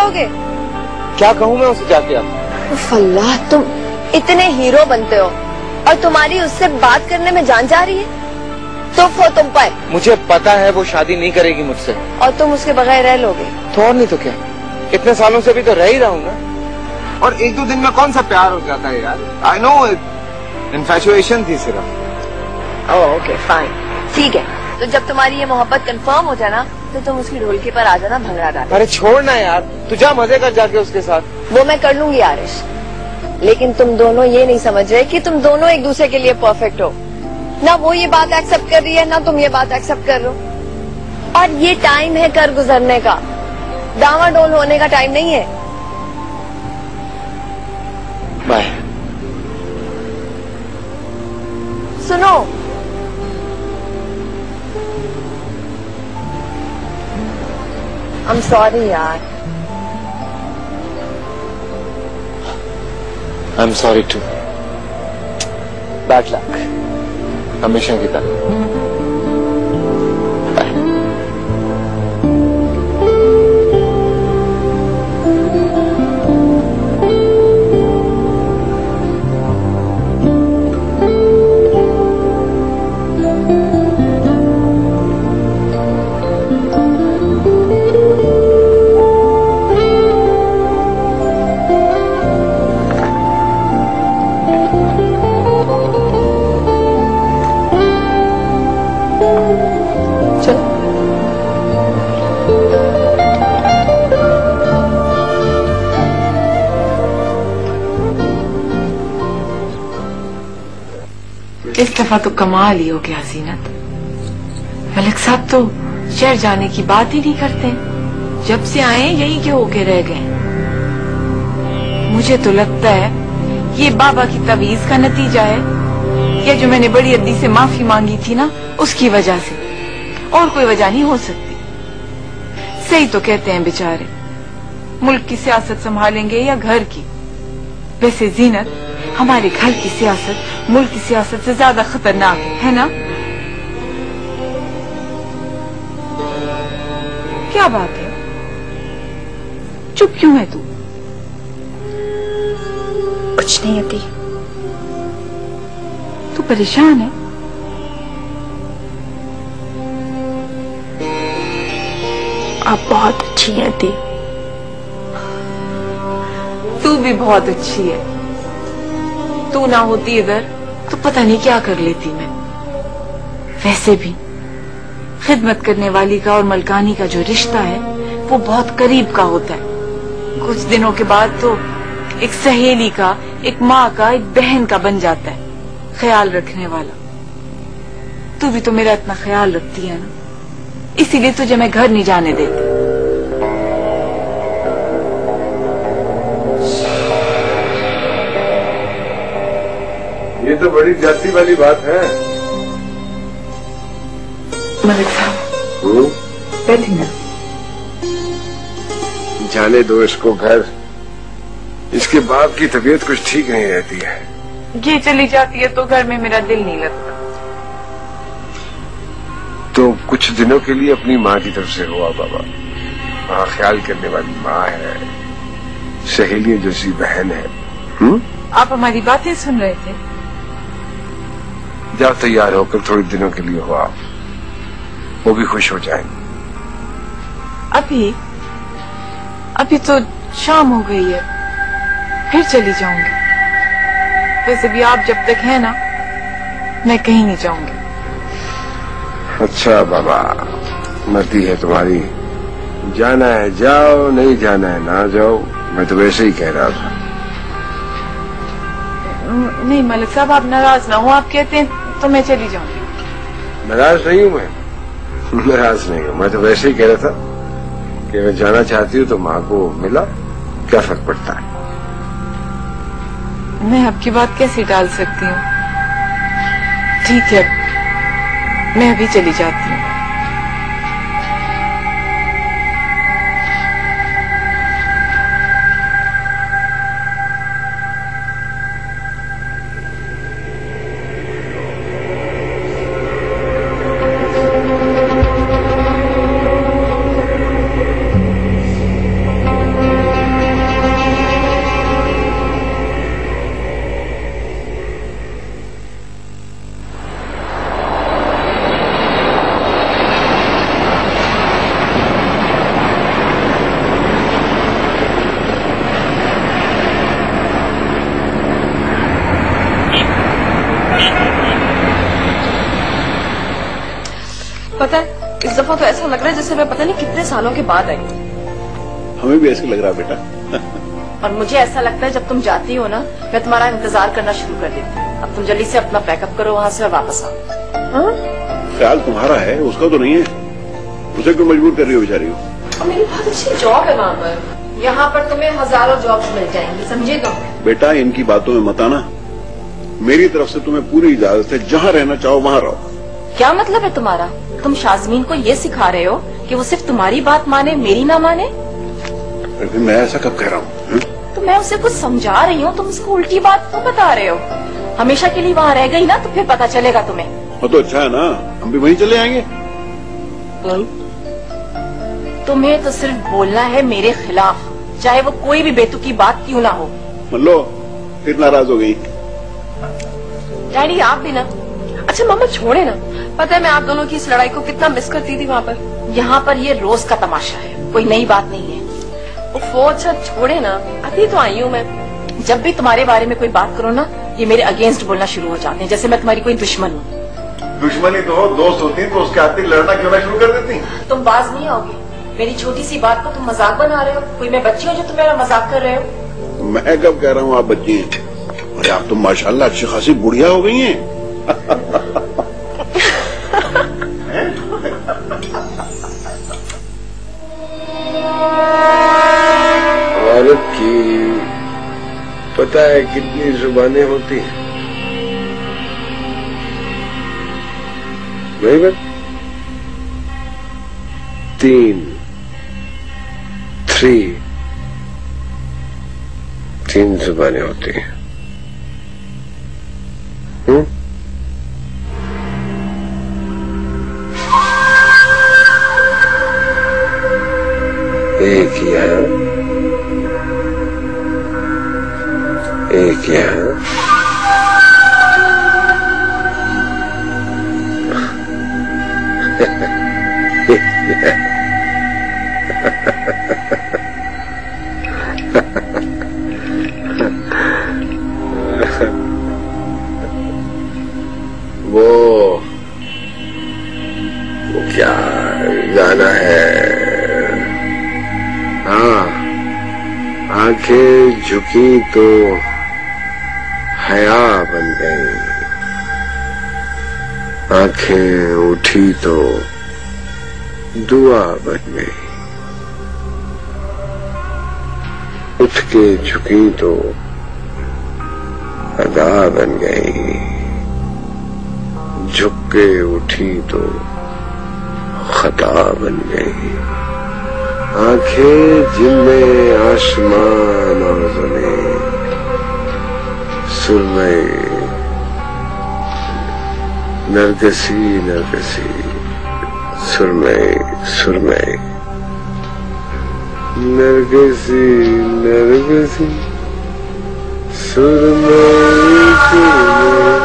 कहोगे? क्या कहूँ मैं उसे जाके? आप अल्लाह, तुम इतने हीरो बनते हो और तुम्हारी उससे बात करने में जान जा रही है। दुख हो तुम पर। मुझे पता है वो शादी नहीं करेगी मुझसे। और तुम उसके बगैर रह लोगे? तो और नहीं तो क्या, इतने सालों से भी तो रह ही रहा हूँ ना। और एक दो दिन में कौन सा प्यार हो जाता है यार। आई नो, इन्फैचुएशन थी सिर्फ। ओके फाइन, ठीक है। तो जब तुम्हारी ये मोहब्बत कंफर्म हो जाए ना, तो तुम उसकी ढोलकी पर आ जाना भंगड़ा डाल। अरे छोड़ना यार, तू जा मजे कर जाके उसके साथ। वो मैं कर लूंगी आरिश, लेकिन तुम दोनों ये नहीं समझ रहे कि तुम दोनों एक दूसरे के लिए परफेक्ट हो। ना वो ये बात एक्सेप्ट कर रही है, ना तुम ये बात एक्सेप्ट कर रहे हो। और ये टाइम है कर गुजरने का, डावाडोल होने का टाइम नहीं है। बाय। सुनो, I'm sorry यार। I'm sorry too। Bad luck। हमेशा की तरह। इस दफा तो कमाल ही हो गया जीनत। मलिक साहब तो शहर जाने की बात ही नहीं करते, जब से आए यही के होके रह गए। मुझे तो लगता है ये बाबा की तवीज का नतीजा है, या जो मैंने बड़ी अद्दी से माफी मांगी थी ना, उसकी वजह से। और कोई वजह नहीं हो सकती। सही तो कहते हैं बेचारे, मुल्क की सियासत संभालेंगे या घर की। वैसे जीनत, हमारे घर की सियासत मुल्क की सियासत से ज्यादा खतरनाक है ना? क्या बात है, चुप क्यों है तू? कुछ नहीं होती। तू परेशान है? आप बहुत अच्छी हैं दी। तू भी बहुत अच्छी है। तू ना होती इधर तो पता नहीं क्या कर लेती मैं। वैसे भी खिदमत करने वाली का और मलकानी का जो रिश्ता है वो बहुत करीब का होता है। कुछ दिनों के बाद तो एक सहेली का, एक माँ का, एक बहन का बन जाता है, ख्याल रखने वाला। तू भी तो मेरा इतना ख्याल रखती है ना, इसीलिए तुझे मैं घर नहीं जाने देती। ये तो बड़ी जाती वाली बात है। मलिक साहब बैठी ना। जाने दो इसको घर। इसके बाप की तबीयत कुछ ठीक नहीं रहती है। ये चली जाती है तो घर में मेरा दिल नहीं लगता। तो कुछ दिनों के लिए अपनी माँ की तरफ से हुआ बाबा। माँ ख्याल करने वाली माँ है, सहेली जैसी बहन है। आप हमारी बातें सुन रहे थे? जाओ तैयार होकर थोड़े दिनों के लिए हो आप, वो भी खुश हो जाएंगे। अभी तो शाम हो गई है, फिर चली जाऊंगी। वैसे भी आप जब तक है ना, मैं कहीं नहीं जाऊंगी। अच्छा बाबा, मर्जी है तुम्हारी। जाना है जाओ, नहीं जाना है ना जाओ। मैं तो वैसे ही कह रहा था। नहीं मलिक साहब, आप नाराज ना हो। आप कहते हैं तो मैं चली जाऊंगी। नाराज नहीं हूं मैं, नाराज नहीं हूं। मैं तो वैसे ही कह रहा था कि मैं जाना चाहती हूँ तो माँ को मिला, क्या फर्क पड़ता है। मैं आपकी बात कैसे टाल सकती हूँ? ठीक है, मैं अभी चली जाती हूँ। इस दफा तो ऐसा लग रहा है जैसे मैं पता नहीं कितने सालों के बाद आई हूँ। हमें भी ऐसे लग रहा है बेटा। और मुझे ऐसा लगता है जब तुम जाती हो ना, मैं तुम्हारा इंतजार करना शुरू कर देती हूँ। अब तुम जल्दी से अपना पैकअप करो वहाँ से और वापस आओ। हाँ? ख्याल तुम्हारा है, उसका तो नहीं है। उसे क्यों मजबूर कर रही हो बेचारी को? और मेरी बहुत अच्छी जॉब है वहाँ पर। यहाँ पर तुम्हें हजारों जॉब्स मिल जाएंगी, समझे तुम? बेटा इनकी बातों में मत आना। मेरी तरफ से तुम्हें पूरी इजाजत है, जहाँ रहना चाहो वहाँ रहो। क्या मतलब है तुम्हारा? तुम शाज़मीन को ये सिखा रहे हो कि वो सिर्फ तुम्हारी बात माने, मेरी ना माने? फिर मैं ऐसा कब कह रहा हूँ? तो मैं उसे कुछ समझा रही हूँ, तुम उसको उल्टी बात क्यों बता रहे हो? हमेशा के लिए वहाँ रह गई ना, तो फिर पता चलेगा तुम्हें। वो तो अच्छा है ना, हम भी वहीं चले आएंगे। तुम्हें तो सिर्फ बोलना है मेरे खिलाफ, चाहे वो कोई भी बेतुकी बात क्यों ना हो। मान लो फिर नाराज हो गई। डैडी आप भी ना। अच्छा मामा छोड़े ना, पता है मैं आप दोनों की इस लड़ाई को कितना मिस करती थी वहाँ पर। यहाँ पर ये रोज का तमाशा है, कोई नई बात नहीं है। वो अच्छा छोड़े ना, अभी तो आई हूँ मैं। जब भी तुम्हारे बारे में कोई बात करो ना, ये मेरे अगेंस्ट बोलना शुरू हो जाते हैं, जैसे मैं तुम्हारी कोई दुश्मन हूँ। दुश्मनी तो हो, दोस्त होती तो उसके आते लड़ना क्यों ना शुरू कर देती? तुम बाज नहीं आओगे। मेरी छोटी सी बात को तुम मजाक बना रहे हो। कोई मैं बच्ची हूँ जो तुम मेरा मजाक कर रहे हो? मैं कब कह रहा हूँ आप बच्ची हैं? अरे आप तो माशाल्लाह अच्छी खासी बुढ़िया हो गई हैं। औरत की पता है कितनी जुबानें होती हैं? नहीं बस 3 जुबानें होती हैं। एक यहाँ, एक यहाँ, एक यहाँ। वो क्या गाना है? हाँ, आंखें झुकी तो हया बन गई, आंखें उठी तो दुआ बन गई, उठ के झुकी तो अदा बन गई, झुक के उठी तो खता बन गई। आंखें जिनमें आसमान और ज़मीन, सुरमई नरगिसी नरगिसी, सुरमई सुरमई नरगिसी नरगिसी, सुरमई सुरमई।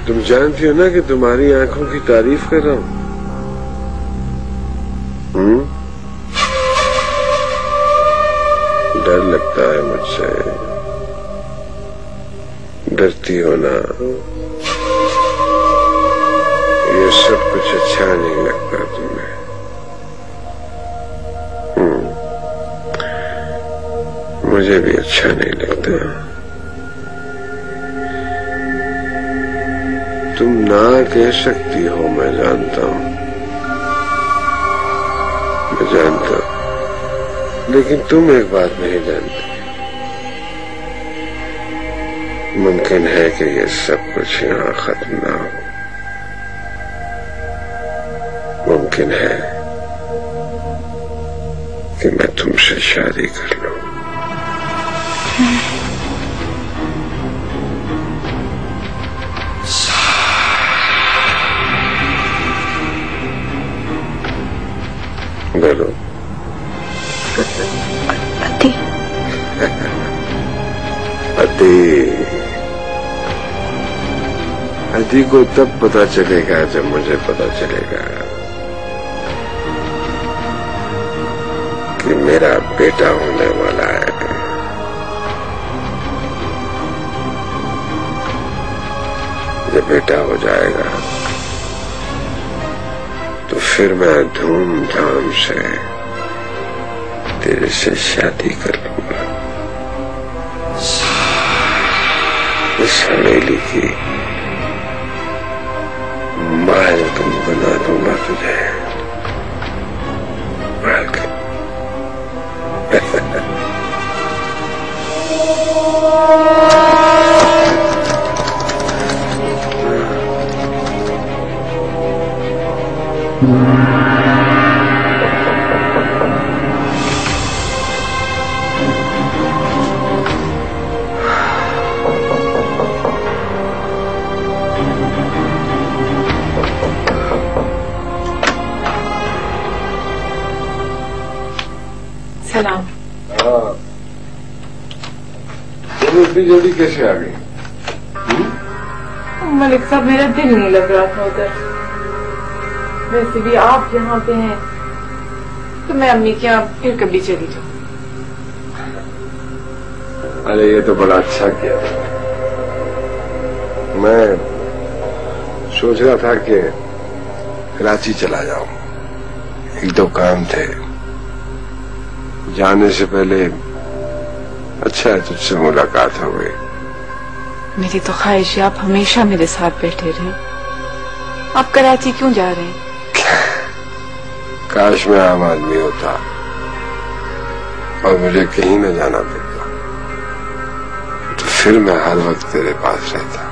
तुम जानती हो ना कि तुम्हारी आंखों की तारीफ कर रहा हूं। डर लगता है मुझसे, डरती हो ना, ये सब कुछ अच्छा नहीं लगता तुम्हें। मुझे भी अच्छा नहीं लगता। तुम ना कह सकती हो, मैं जानता हूं, मैं जानता हूं, लेकिन तुम एक बात नहीं जानती। मुमकिन है कि ये सब कुछ यहाँ खत्म ना हो। मुमकिन है कि मैं तुमसे शादी कर लूं। बोलो। पति। पति, पति को तब पता चलेगा जब मुझे पता चलेगा कि मेरा बेटा होने वाला है। जब बेटा हो जाएगा तो फिर मैं धूमधाम से तेरे से शादी कर लूंगा। इस हवेली की मालकिन बना दूंगा तुझे। मालकिन। सलाम। हाँ, तुम इतनी जल्दी कैसे आ गई? मलिक साहब, मेरा दिल नहीं लग रहा था उधर। वैसे भी आप यहाँ पे हैं तो मैं अम्मी के यहाँ फिर कभी चली जाऊँ। अरे ये तो बड़ा अच्छा किया। मैं सोच रहा था कि कराची चला जाऊं, एक दो काम थे। जाने से पहले अच्छा है तुझसे मुलाकात हो गई। मेरी तो ख्वाहिश है आप हमेशा मेरे साथ बैठे रहे। आप कराची क्यों जा रहे हैं? काश मैं आम आदमी होता और मुझे कहीं न जाना पड़ता, तो फिर मैं हर वक्त तेरे पास रहता।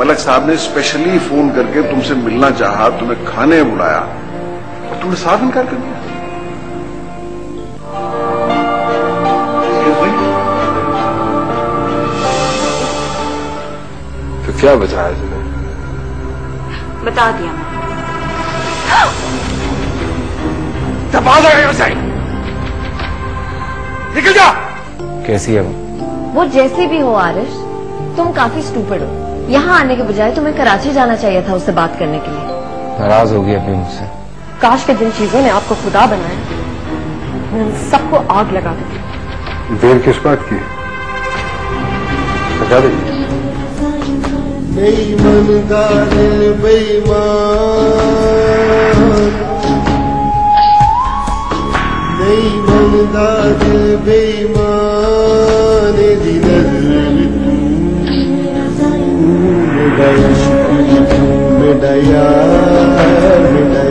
मलक साहब ने स्पेशली फोन करके तुमसे मिलना चाहा, तुम्हें खाने बुलाया और तुमने साफ इनकार कर दिया। तो क्या बताया तुमने? बता दिया मैंने। निकल जा। कैसी है वो जैसे भी हो आरिश, तुम काफी स्टूपिड हो। यहाँ आने के बजाय तुम्हें कराची जाना चाहिए था उससे बात करने के लिए। नाराज होगी अभी मुझसे। काश के जिन चीजों ने आपको खुदा बनाया मैं उन सबको आग लगा देती। देर किस बात की? बता दीजिए। बेईमान का दिल बेईमान, बेईमान का दिल बेईमान, मेरा यार मेरा